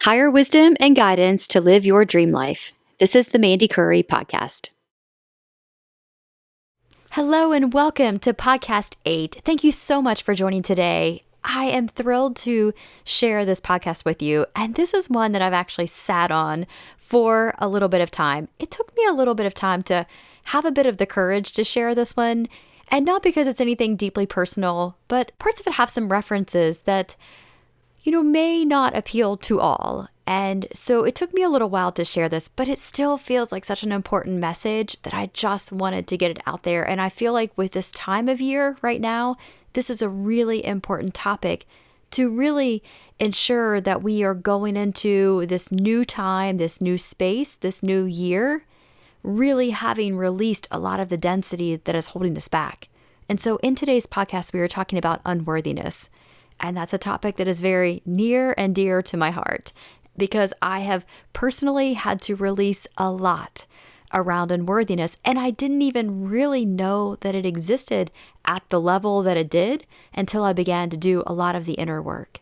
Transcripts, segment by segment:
higher wisdom and guidance to live your dream life. This is the Mandy Podcast. Hello and welcome to Podcast 8. Thank you so much for joining today. I am thrilled to share this podcast with you, and this is one that I've actually sat on for a little bit of time. It took me a little bit of time to have a bit of the courage to share this one, and not because it's anything deeply personal, but parts of it have some references that may not appeal to all. And so it took me a little while to share this, but it still feels like such an important message that I just wanted to get it out there. And I feel like with this time of year right now, this is a really important topic to really ensure that we are going into this new time, this new space, this new year, really having released a lot of the density that is holding us back. And so in today's podcast, we were talking about unworthiness. And that's a topic that is very near and dear to my heart because I have personally had to release a lot around unworthiness. And I didn't even really know that it existed at the level that it did until I began to do a lot of the inner work.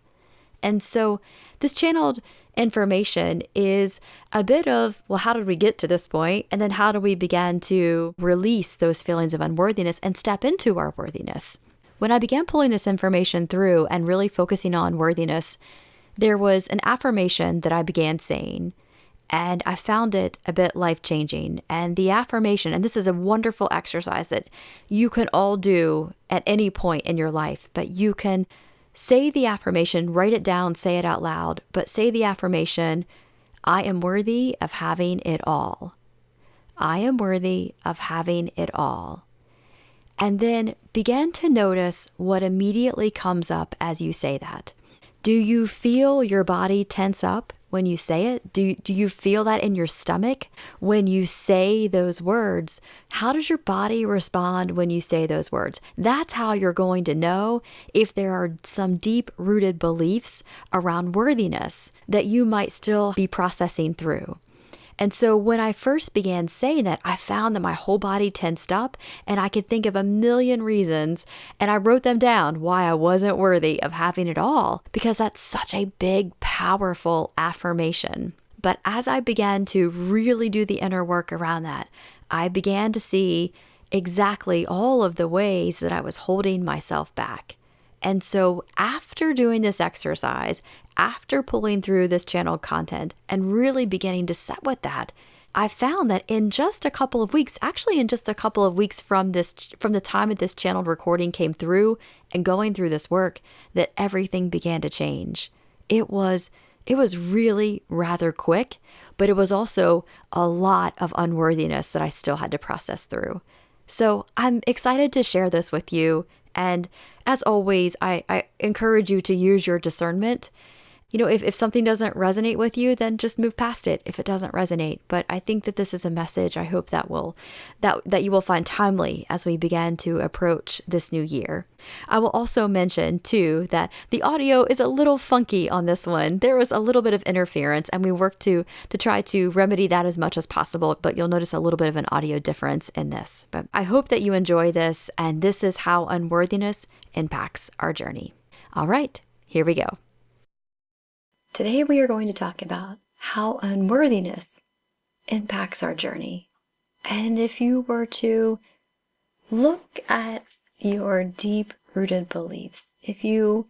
And so this channeled information is a bit of, well, how did we get to this point? And then how do we begin to release those feelings of unworthiness and step into our worthiness? When I began pulling this information through and really focusing on worthiness, there was an affirmation that I began saying, and I found it a bit life-changing. And the affirmation, and this is a wonderful exercise that you can all do at any point in your life, but you can say the affirmation, write it down, say it out loud, but say the affirmation, I am worthy of having it all. I am worthy of having it all. And then begin to notice what immediately comes up as you say that. Do you feel your body tense up when you say it? Do you feel that in your stomach when you say those words? How does your body respond when you say those words? That's how you're going to know if there are some deep-rooted beliefs around worthiness that you might still be processing through. And so when I first began saying that, I found that my whole body tensed up and I could think of a million reasons, and I wrote them down why I wasn't worthy of having it all, because that's such a big, powerful affirmation. But as I began to really do the inner work around that, I began to see exactly all of the ways that I was holding myself back. And so after doing this exercise, after pulling through this channeled content and really beginning to set with that, I found that in just a couple of weeks, actually in just a couple of weeks from the time that this channeled recording came through and going through this work, that everything began to change. It was really rather quick, but it was also a lot of unworthiness that I still had to process through. So I'm excited to share this with you. And as always, I encourage you to use your discernment. If something doesn't resonate with you, then just move past it if it doesn't resonate. But I think that this is a message I hope that you will find timely as we begin to approach this new year. I will also mention too that the audio is a little funky on this one. There was a little bit of interference, and we worked to try to remedy that as much as possible, but you'll notice a little bit of an audio difference in this. But I hope that you enjoy this, and this is how unworthiness impacts our journey. All right, here we go. Today we are going to talk about how unworthiness impacts our journey. And if you were to look at your deep-rooted beliefs, if you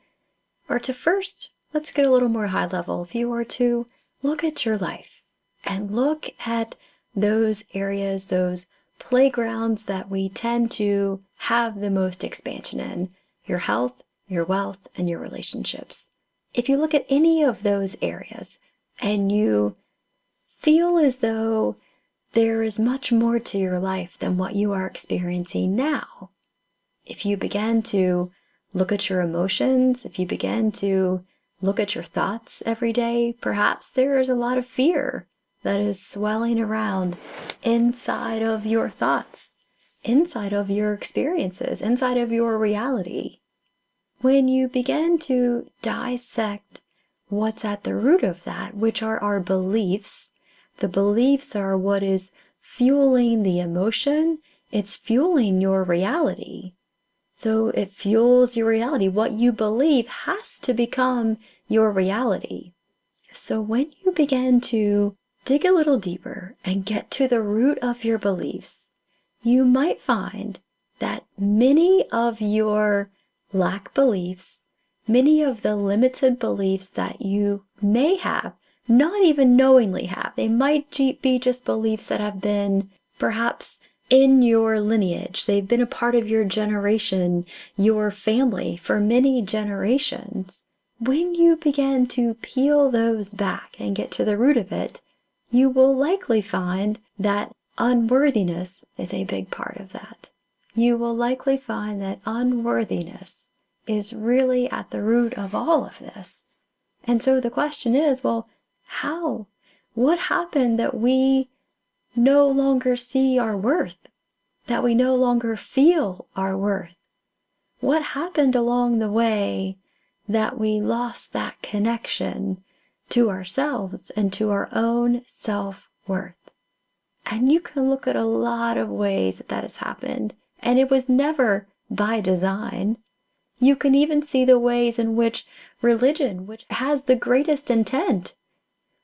were to first, let's get a little more high level, if you were to look at your life and look at those areas, those playgrounds that we tend to have the most expansion in, your health, your wealth, and your relationships. If you look at any of those areas and you feel as though there is much more to your life than what you are experiencing now, if you begin to look at your emotions, if you begin to look at your thoughts every day, perhaps there is a lot of fear that is swelling around inside of your thoughts, inside of your experiences, inside of your reality. When you begin to dissect what's at the root of that, which are our beliefs, the beliefs are what is fueling the emotion, it's fueling your reality. So it fuels your reality. What you believe has to become your reality. So when you begin to dig a little deeper and get to the root of your beliefs, you might find that many of your lack beliefs, many of the limited beliefs that you may have, not even knowingly have, they might be just beliefs that have been perhaps in your lineage. They've been a part of your generation, your family for many generations. When you begin to peel those back and get to the root of it, you will likely find that unworthiness is a big part of that. You will likely find that unworthiness is really at the root of all of this. And so the question is, well, how? What happened that we no longer see our worth? That we no longer feel our worth? What happened along the way that we lost that connection to ourselves and to our own self-worth? And you can look at a lot of ways that has happened, and it was never by design. You can even see the ways in which religion, which has the greatest intent,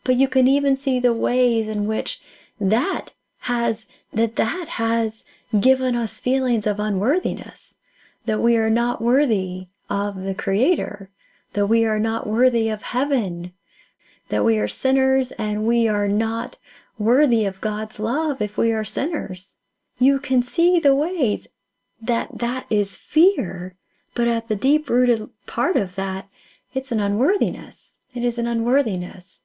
but you can even see the ways in which that has given us feelings of unworthiness, that we are not worthy of the Creator, that we are not worthy of heaven, that we are sinners and we are not worthy of God's love if we are sinners. You can see the ways that is fear, but at the deep-rooted part of that, it's an unworthiness. It is an unworthiness.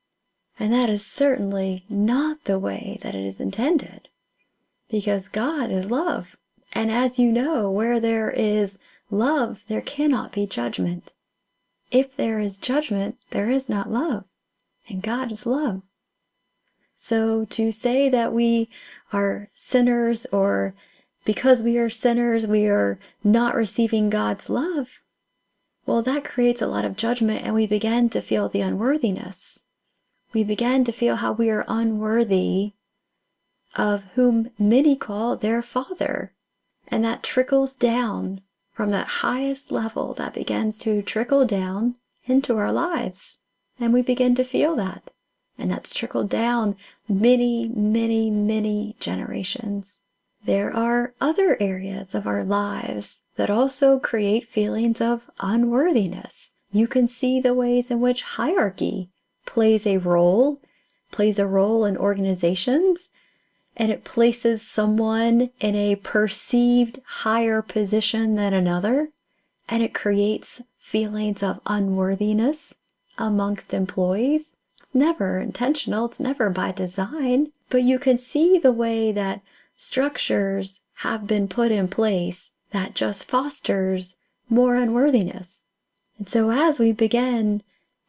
And that is certainly not the way that it is intended, because God is love. And as you know, where there is love, there cannot be judgment. If there is judgment, there is not love. And God is love. So to say that we are sinners, or because we are sinners, we are not receiving God's love, well, that creates a lot of judgment, and we begin to feel the unworthiness. We begin to feel how we are unworthy of whom many call their Father. And that trickles down from that highest level, that begins to trickle down into our lives. And we begin to feel that. And that's trickled down many, many, many generations. There are other areas of our lives that also create feelings of unworthiness. You can see the ways in which hierarchy plays a role in organizations, and it places someone in a perceived higher position than another, and it creates feelings of unworthiness amongst employees. It's never intentional, it's never by design, but you can see the way that structures have been put in place that just fosters more unworthiness. And so as we begin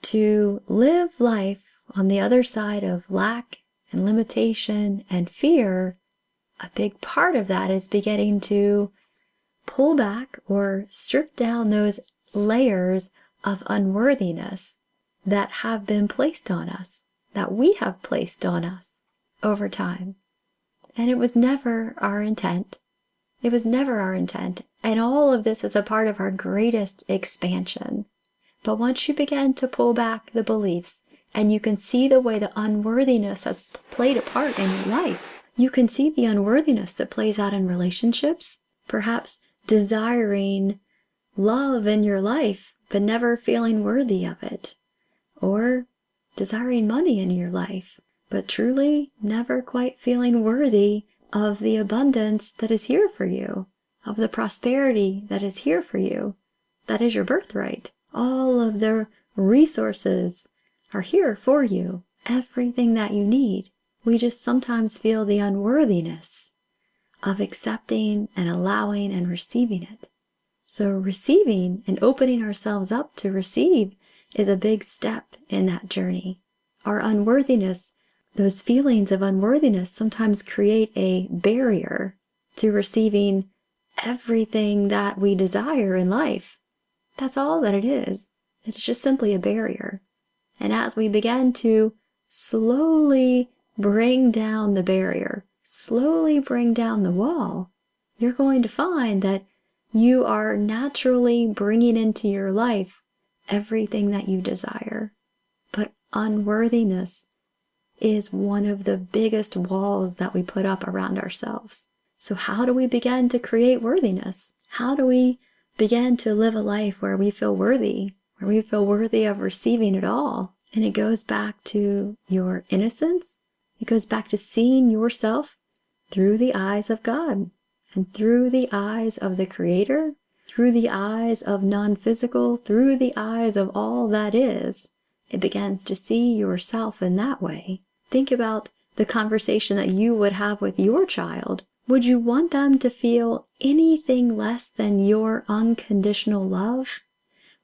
to live life on the other side of lack and limitation and fear, a big part of that is beginning to pull back or strip down those layers of unworthiness that have been placed on us, that we have placed on us over time. And it was never our intent. It was never our intent. And all of this is a part of our greatest expansion. But once you begin to pull back the beliefs, and you can see the way the unworthiness has played a part in your life, you can see the unworthiness that plays out in relationships, perhaps desiring love in your life, but never feeling worthy of it, or desiring money in your life, but truly never quite feeling worthy of the abundance that is here for you, of the prosperity that is here for you, that is your birthright. All of the resources are here for you, everything that you need. We just sometimes feel the unworthiness of accepting and allowing and receiving it. So receiving and opening ourselves up to receive is a big step in that journey. Our unworthiness, those feelings of unworthiness, sometimes create a barrier to receiving everything that we desire in life. That's all that it is. It's just simply a barrier. And as we begin to slowly bring down the barrier, slowly bring down the wall, you're going to find that you are naturally bringing into your life everything that you desire. But unworthiness is one of the biggest walls that we put up around ourselves. So how do we begin to create worthiness? How do we begin to live a life where we feel worthy, where we feel worthy of receiving it all? And it goes back to your innocence. It goes back to seeing yourself through the eyes of God and through the eyes of the Creator, through the eyes of non-physical, through the eyes of all that is. It begins to see yourself in that way. Think about the conversation that you would have with your child. Would you want them to feel anything less than your unconditional love?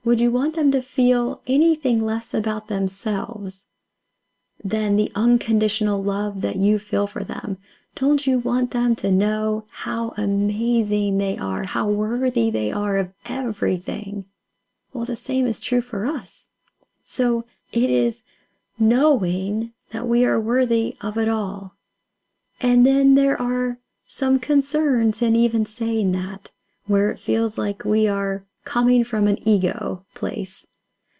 Would you want them to feel anything less about themselves than the unconditional love that you feel for them? Don't you want them to know how amazing they are, how worthy they are of everything? Well, the same is true for us. So it is knowing that we are worthy of it all. And then there are some concerns in even saying that, where it feels like we are coming from an ego place,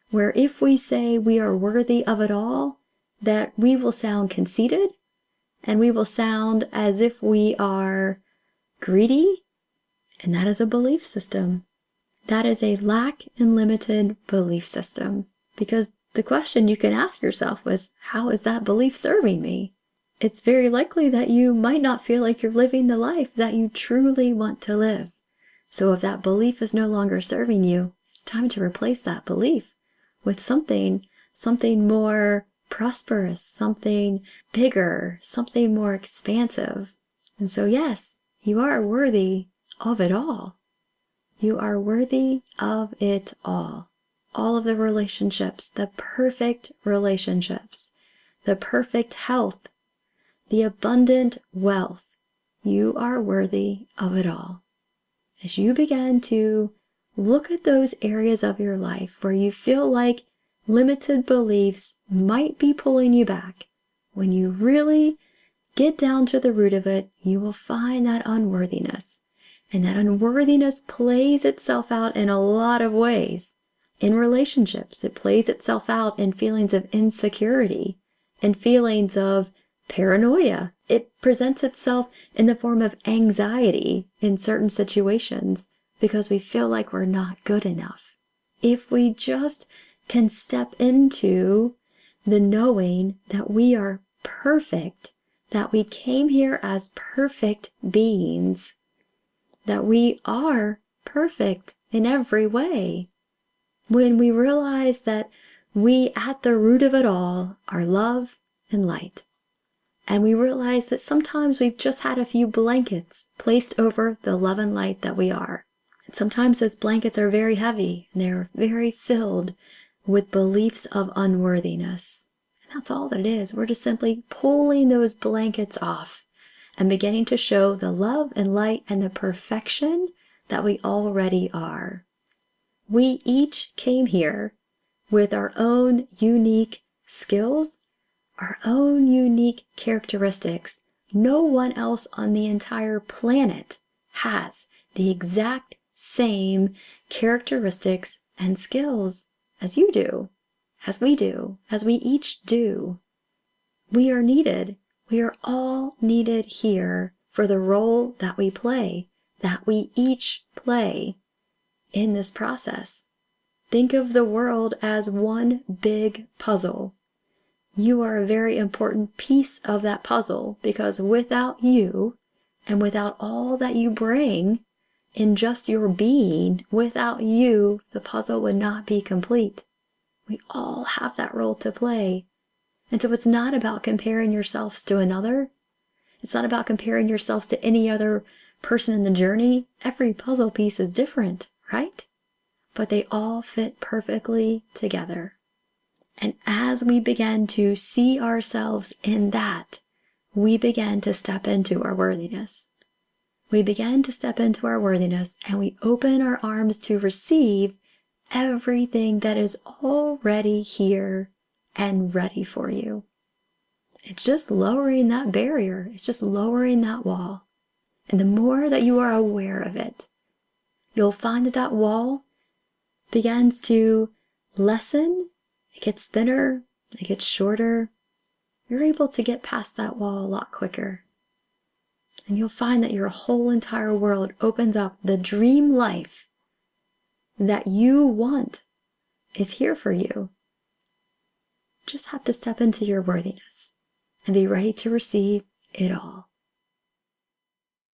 where if we say we are worthy of it all, that we will sound conceited, and we will sound as if we are greedy, and that is a belief system. That is a lack and limited belief system, because the question you can ask yourself is, how is that belief serving me? It's very likely that you might not feel like you're living the life that you truly want to live. So if that belief is no longer serving you, it's time to replace that belief with something more prosperous, something bigger, something more expansive. And so yes, you are worthy of it all. You are worthy of it all. All of the relationships, the perfect relationships, the perfect health, the abundant wealth. You are worthy of it all. As you begin to look at those areas of your life where you feel like limited beliefs might be pulling you back, when you really get down to the root of it, you will find that unworthiness. And that unworthiness plays itself out in a lot of ways. In relationships, it plays itself out in feelings of insecurity, in feelings of paranoia. It presents itself in the form of anxiety in certain situations because we feel like we're not good enough. If we just can step into the knowing that we are perfect, that we came here as perfect beings, that we are perfect in every way. When we realize that we, at the root of it all, are love and light. And we realize that sometimes we've just had a few blankets placed over the love and light that we are. And sometimes those blankets are very heavy, and they're very filled with beliefs of unworthiness. And that's all that it is. We're just simply pulling those blankets off and beginning to show the love and light and the perfection that we already are. We each came here with our own unique skills, our own unique characteristics. No one else on the entire planet has the exact same characteristics and skills as you do, as we do, as we each do. We are needed. We are all needed here for the role that we play, that we each play in this process. Think of the world as one big puzzle. You are a very important piece of that puzzle because without you and without all that you bring in just your being, without you, the puzzle would not be complete. We all have that role to play. And so it's not about comparing yourselves to another. It's not about comparing yourselves to any other person in the journey. Every puzzle piece is different, right? But they all fit perfectly together. And as we begin to see ourselves in that, we begin to step into our worthiness. We begin to step into our worthiness and we open our arms to receive everything that is already here and ready for you. It's just lowering that barrier. It's just lowering that wall. And the more that you are aware of it, you'll find that that wall begins to lessen. It gets thinner. it gets shorter, you're able to get past that wall a lot quicker. And you'll find that your whole entire world opens up. The dream life that you want is here for you. Just have to step into your worthiness and be ready to receive it all.